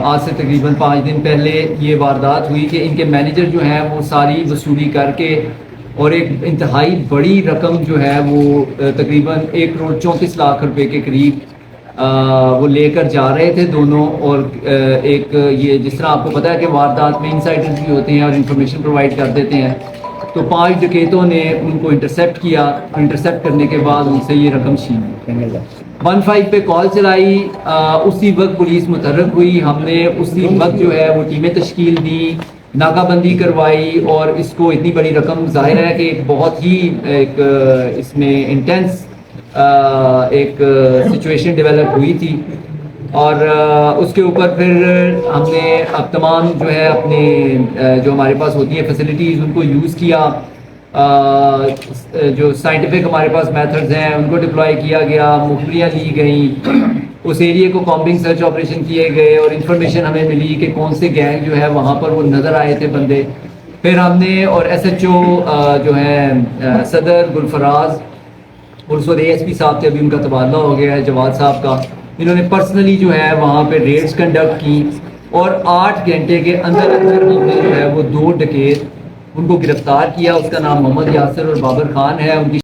آج سے تقریباً 5 دن پہلے یہ واردات ہوئی کہ ان کے مینیجر جو ہیں وہ ساری وصولی کر کے اور ایک انتہائی بڑی رقم جو ہے وہ تقریباً 1,34,00,000 روپے کے قریب وہ لے کر جا رہے تھے دونوں. اور ایک یہ جس طرح آپ کو پتہ ہے کہ واردات میں انسائڈرز بھی ہوتے ہیں اور انفارمیشن پرووائڈ کر دیتے ہیں, تو 5 ڈکیتوں نے ان کو انٹرسیپٹ کیا. انٹرسیپٹ کرنے کے بعد ان سے یہ رقم چھین 15 پہ کال چلائی. اسی وقت پولیس متحرک ہوئی. ہم نے اسی وقت جو ہے وہ ٹیمیں تشکیل دی, ناکہ بندی کروائی, اور اس کو اتنی بڑی رقم ظاہر ہے کہ ایک بہت ہی ایک اس میں انٹینس ایک سچویشن ڈیولپ ہوئی تھی. اور اس کے اوپر پھر ہم نے اب تمام جو ہے اپنے جو ہمارے پاس ہوتی ہیں فیسلٹیز ان کو یوز کیا. جو سائنٹیفک ہمارے پاس میتھڈز ہیں ان کو ڈپلوائے کیا گیا, مخبریاں لی گئیں, اس ایریے کو کامبنگ سرچ آپریشن کیے گئے, اور انفارمیشن ہمیں ملی کہ کون سے گینگ جو ہے وہاں پر وہ نظر آئے تھے بندے. پھر ہم نے اور ایس ایچ او جو ہیں صدر گلفراز اور اس وقت اے ایس پی صاحب تھے, ابھی ان کا تبادلہ ہو گیا ہے, جواد صاحب کا, انہوں نے پرسنلی جو ہے وہاں پہ ریڈز کنڈکٹ کی, اور 8 گھنٹے کے اندر ہم نے جو ہے وہ 2 ڈکیت ان کو گرفتار کیا. اس کا نام محمد یاسر اور بابر خان ہے. ان کی